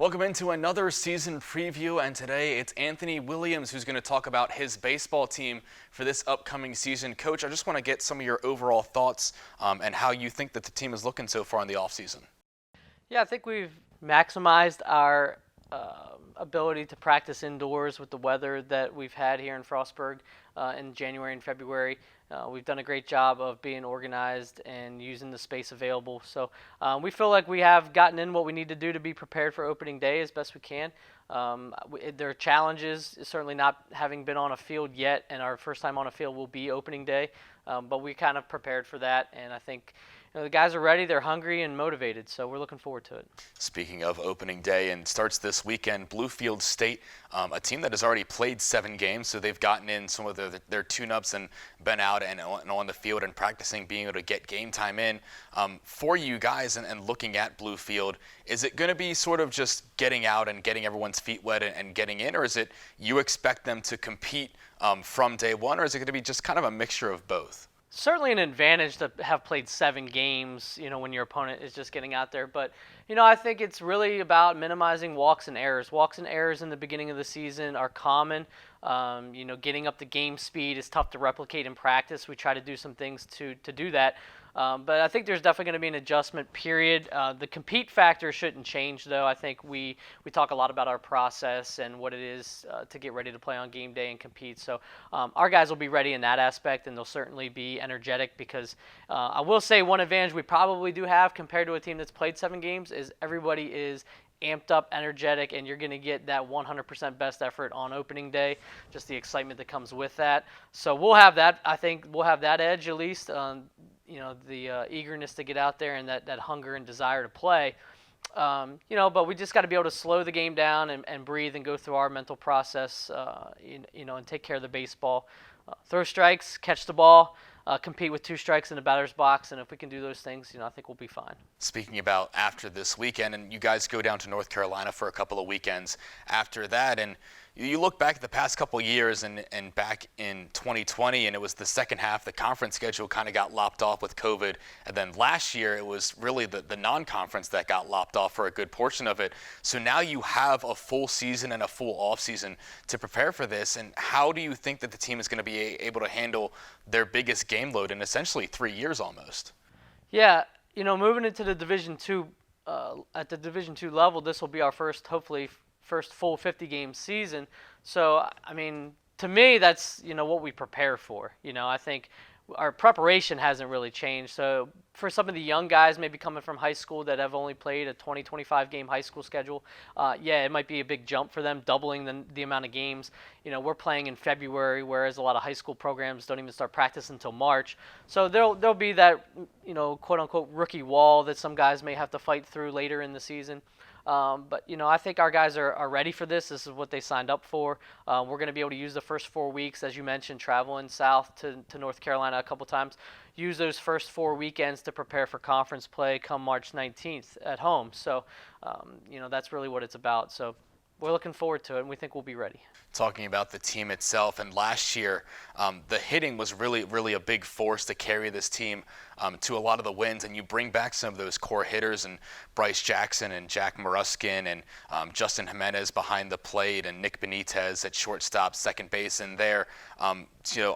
Welcome into another season preview, and today it's Anthony Williams who's going to talk about his baseball team for this upcoming season. Coach, I just want to get some of your overall thoughts and how you think that the team is looking so far in the offseason. Yeah, I think we've maximized our ability to practice indoors with the weather that we've had here in Frostburg in January and February. We've done a great job of being organized and using the space available. So we feel like we have gotten in what we need to do to be prepared for opening day as best we can. There are challenges, certainly not having been on a field yet, and our first time on a field will be opening day. But we kind of prepared for that, and I think the guys are ready, they're hungry and motivated, so we're looking forward to it. Speaking of opening day, and starts this weekend, Bluefield State, a team that has already played 7 games, so they've gotten in some of their tune-ups and been out and on the field and practicing, being able to get game time in. For you guys and looking at Bluefield, is it going to be sort of just getting out and getting everyone's feet wet and getting in, or is it you expect them to compete from day one, or is it going to be just kind of a mixture of both? Certainly an advantage to have played 7 games, when your opponent is just getting out there. But, I think it's really about minimizing walks and errors. Walks and errors in the beginning of the season are common. Getting up the game speed is tough to replicate in practice. We try to do some things to do that. But I think there's definitely going to be an adjustment period. The compete factor shouldn't change, though. I think we talk a lot about our process and what it is to get ready to play on game day and compete. So our guys will be ready in that aspect, and they'll certainly be energetic because I will say one advantage we probably do have compared to a team that's played 7 games is everybody is amped up, energetic, and you're going to get that 100% best effort on opening day, just the excitement that comes with that. So we'll have that. I think we'll have that edge at least. The eagerness to get out there and that hunger and desire to play. But we just got to be able to slow the game down and breathe and go through our mental process, and take care of the baseball. Throw strikes, catch the ball, compete with 2 strikes in the batter's box, and if we can do those things, I think we'll be fine. Speaking about after this weekend, and you guys go down to North Carolina for a couple of weekends after that, and you look back at the past couple of years and back in 2020, and it was the second half, the conference schedule kind of got lopped off with COVID. And then last year, it was really the non-conference that got lopped off for a good portion of it. So now you have a full season and a full off season to prepare for this. And how do you think that the team is going to be able to handle their biggest game load in essentially 3 years almost? Yeah, moving into the Division II, at the Division II level, this will be our first full 50-game season. So, to me, that's, what we prepare for. I think our preparation hasn't really changed. So for some of the young guys maybe coming from high school that have only played a 20-25 game high school schedule, it might be a big jump for them, doubling the amount of games. We're playing in February, whereas a lot of high school programs don't even start practice until March. So there'll be that, quote-unquote rookie wall that some guys may have to fight through later in the season. But I think our guys are ready for this. This is what they signed up for. We're going to be able to use the first 4 weeks, as you mentioned, traveling south to North Carolina a couple times. Use those first 4 weekends to prepare for conference play come March 19th at home. So, that's really what it's about. So we're looking forward to it, and we think we'll be ready. Talking about the team itself, and last year, the hitting was really, really a big force to carry this team to a lot of the wins, and you bring back some of those core hitters, and Bryce Jackson and Jack Maruskin and Justin Jimenez behind the plate, and Nick Benitez at shortstop, second base in there.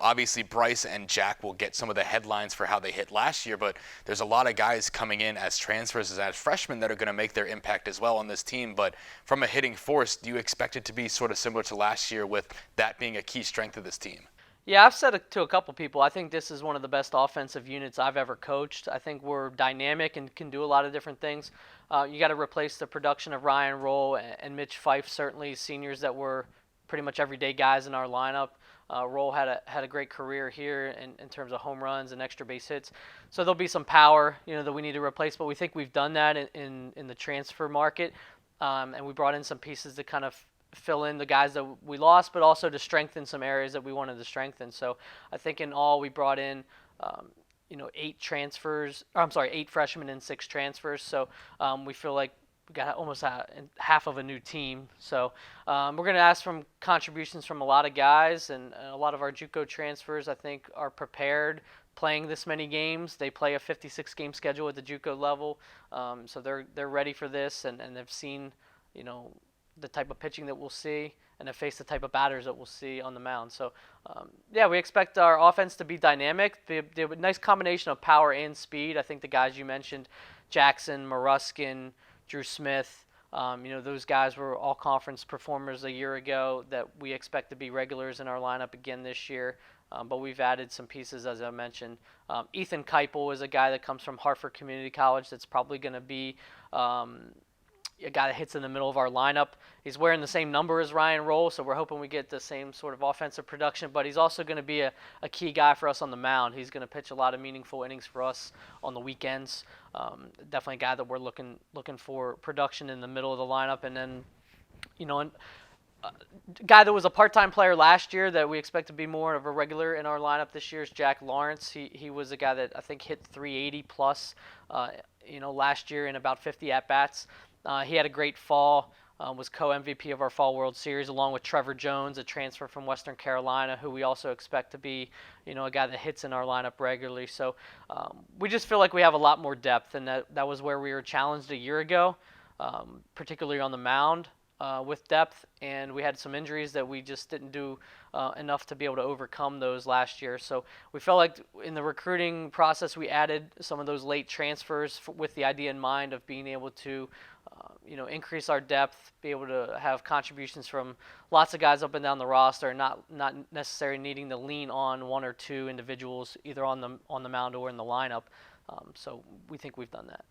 Obviously Bryce and Jack will get some of the headlines for how they hit last year, but there's a lot of guys coming in as transfers, as freshmen, that are going to make their impact as well on this team. But from a hitting force, do you expect it to be sort of similar to last year, with that being a key strength of this team? Yeah, I've said it to a couple people. I think this is one of the best offensive units I've ever coached. I think we're dynamic and can do a lot of different things. You got to replace the production of Ryan Roll and Mitch Fife, certainly seniors that were pretty much everyday guys in our lineup. Roll had a great career here in terms of home runs and extra base hits. So there'll be some power, that we need to replace, but we think we've done that in the transfer market. And we brought in some pieces to kind of fill in the guys that we lost, but also to strengthen some areas that we wanted to strengthen. So I think in all we brought in, 8 freshmen and 6 transfers. So we feel like we got almost half of a new team. So we're going to ask from contributions from a lot of guys, and a lot of our JUCO transfers, I think, are prepared playing this many games. They play a 56-game schedule at the JUCO level, so they're ready for this, and they've seen the type of pitching that we'll see and to face the type of batters that we'll see on the mound. So, yeah, we expect our offense to be dynamic. They have a nice combination of power and speed. I think the guys you mentioned, Jackson, Maruskin, Drew Smith, those guys were all conference performers a year ago that we expect to be regulars in our lineup again this year. But we've added some pieces, as I mentioned. Ethan Kuipel is a guy that comes from Hartford Community College that's probably going to be a guy that hits in the middle of our lineup. He's wearing the same number as Ryan Roll, so we're hoping we get the same sort of offensive production, but he's also going to be a key guy for us on the mound. He's going to pitch a lot of meaningful innings for us on the weekends. Definitely a guy that we're looking for production in the middle of the lineup. And then, a guy that was a part-time player last year that we expect to be more of a regular in our lineup this year is Jack Lawrence. He was a guy that I think hit 380 plus, last year in about 50 at-bats. He had a great fall, was co-MVP of our Fall World Series, along with Trevor Jones, a transfer from Western Carolina, who we also expect to be, a guy that hits in our lineup regularly. So we just feel like we have a lot more depth, and that was where we were challenged a year ago, particularly on the mound with depth, and we had some injuries that we just didn't do enough to be able to overcome those last year. So we felt like in the recruiting process we added some of those late transfers with the idea in mind of being able to increase our depth, be able to have contributions from lots of guys up and down the roster, not necessarily needing to lean on one or two individuals either on the mound or in the lineup. So we think we've done that.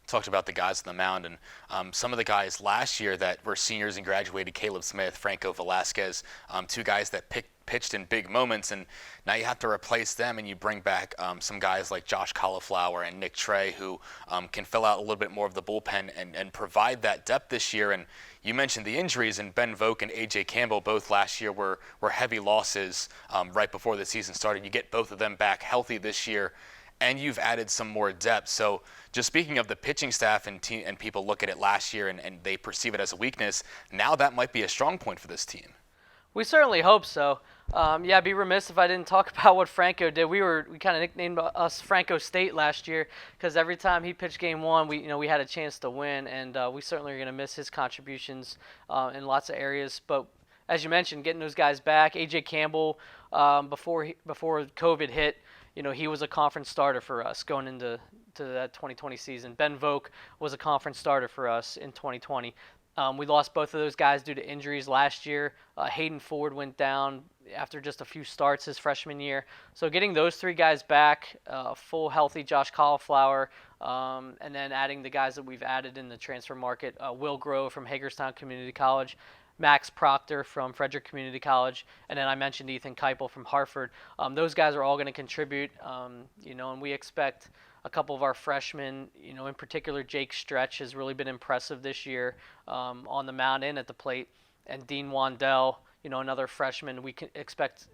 Talked about the guys on the mound, and some of the guys last year that were seniors and graduated, Caleb Smith, Franco Velasquez, two guys that pitched in big moments, and now you have to replace them, and you bring back some guys like Josh Cauliflower and Nick Trey, who can fill out a little bit more of the bullpen and provide that depth this year. And you mentioned the injuries, and Ben Vogt and A.J. Campbell both last year were heavy losses right before the season started. You get both of them back healthy this year, and you've added some more depth. So just speaking of the pitching staff and people look at it last year and they perceive it as a weakness, now that might be a strong point for this team. We certainly hope so. I'd be remiss if I didn't talk about what Franco did. We kind of nicknamed us Franco State last year because every time he pitched game one, we had a chance to win, and we certainly are going to miss his contributions in lots of areas. But as you mentioned, getting those guys back, A.J. Campbell, before COVID hit, he was a conference starter for us going into that 2020 season. Ben Vogt was a conference starter for us in 2020. We lost both of those guys due to injuries last year. Hayden Ford went down after just a few starts his freshman year. So getting those three guys back, full healthy Josh Cauliflower, and then adding the guys that we've added in the transfer market, Will Grove from Hagerstown Community College, Max Proctor from Frederick Community College, and then I mentioned Ethan Kuipel from Hartford. Those guys are all going to contribute, and we expect a couple of our freshmen, in particular Jake Stretch has really been impressive this year on the mound and at the plate, and Dean Wandell, another freshman. We can expect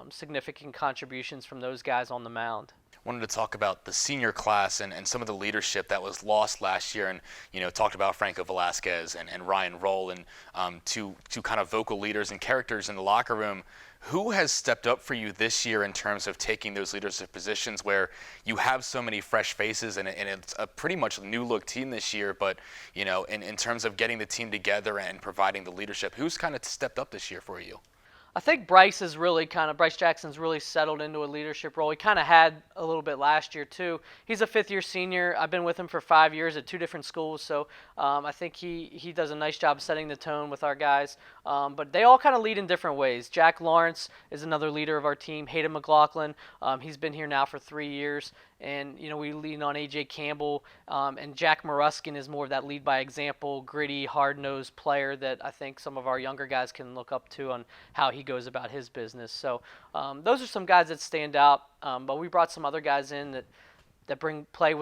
significant contributions from those guys on the mound. Wanted to talk about the senior class and some of the leadership that was lost last year, and talked about Franco Velasquez and Ryan Roll, and two kind of vocal leaders and characters in the locker room. Who has stepped up for you this year in terms of taking those leadership positions where you have so many fresh faces and it's a pretty much new look team this year, but in terms of getting the team together and providing the leadership, who's kind of stepped up this year for you? I think Bryce Jackson's really settled into a leadership role. He kind of had a little bit last year too. He's a fifth-year senior. I've been with him for 5 years at two different schools, so I think he does a nice job setting the tone with our guys. But they all kind of lead in different ways. Jack Lawrence is another leader of our team. Hayden McLaughlin, he's been here now for 3 years. And, we lean on A.J. Campbell, and Jack Maruskin is more of that lead by example, gritty, hard-nosed player that I think some of our younger guys can look up to on how he goes about his business. So those are some guys that stand out, but we brought some other guys in that bring and play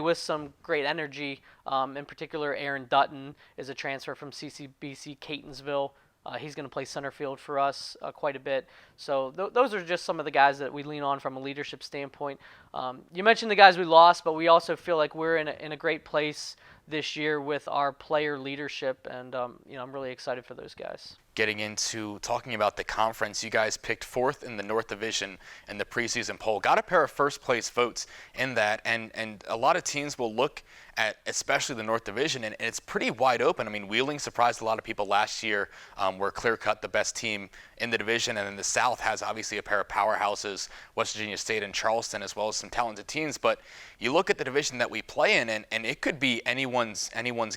with some great energy. In particular, Aaron Dutton is a transfer from CCBC Catonsville. He's going to play center field for us quite a bit. So those are just some of the guys that we lean on from a leadership standpoint. You mentioned the guys we lost, but we also feel like we're in a great place this year with our player leadership, and I'm really excited for those guys. Getting into talking about the conference, you guys picked fourth in the North Division in the preseason poll. Got a pair of first place votes in that, and a lot of teams will look at especially the North Division, and it's pretty wide open. I mean, Wheeling surprised a lot of people last year. We're clear-cut the best team in the division, and then the South has obviously a pair of powerhouses, West Virginia State and Charleston, as well as some talented teams. But you look at the division that we play in, and it could be anyone's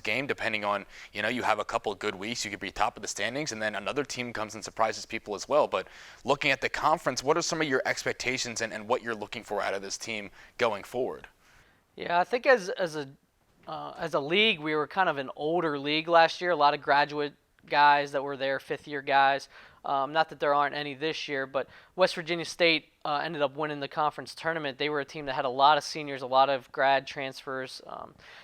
game, depending on, you have a couple of good weeks, you could be top of the standings, and then another team comes and surprises people as well. But looking at the conference, what are some of your expectations and what you're looking for out of this team going forward? Yeah, I think as a league, we were kind of an older league last year. A lot of graduate guys that were there, fifth-year guys. Not that there aren't any this year, but West Virginia State ended up winning the conference tournament. They were a team that had a lot of seniors, a lot of grad transfers.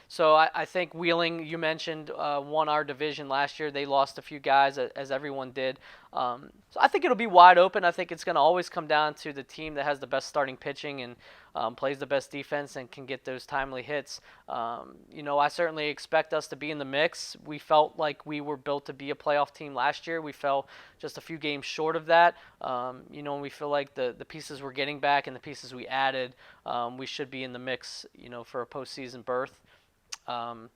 So I think Wheeling, you mentioned, won our division last year. They lost a few guys, as everyone did. So I think it'll be wide open. I think it's going to always come down to the team that has the best starting pitching and plays the best defense and can get those timely hits. I certainly expect us to be in the mix. We felt like we were built to be a playoff team last year. We fell just a few games short of that. And we feel like the pieces we're getting back and the pieces we added, we should be in the mix, for a postseason berth. And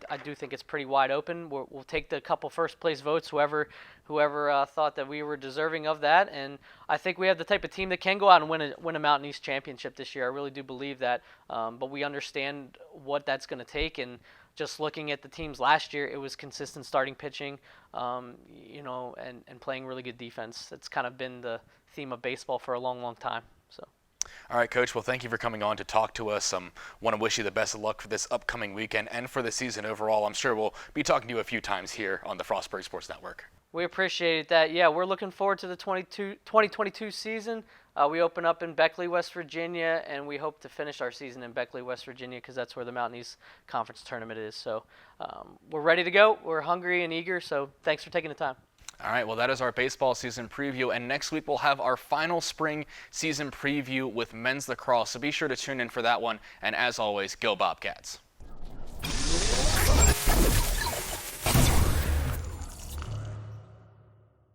I do think it's pretty wide open. We'll take the couple first place votes, whoever thought that we were deserving of that. And I think we have the type of team that can go out and win a Mountain East championship this year. I really do believe that. But we understand what that's going to take. And just looking at the teams last year, it was consistent starting pitching, and playing really good defense. That's kind of been the theme of baseball for a long, long time. So. All right, Coach. Well, thank you for coming on to talk to us. Want to wish you the best of luck for this upcoming weekend and for the season overall. I'm sure we'll be talking to you a few times here on the Frostburg Sports Network. We appreciate that. Yeah, we're looking forward to the 2022 season. We open up in Beckley, West Virginia, and we hope to finish our season in Beckley, West Virginia, because that's where the Mountain East Conference Tournament is. So we're ready to go. We're hungry and eager, so thanks for taking the time. All right, well, that is our baseball season preview, and next week we'll have our final spring season preview with men's lacrosse, so be sure to tune in for that one, and as always, go Bobcats.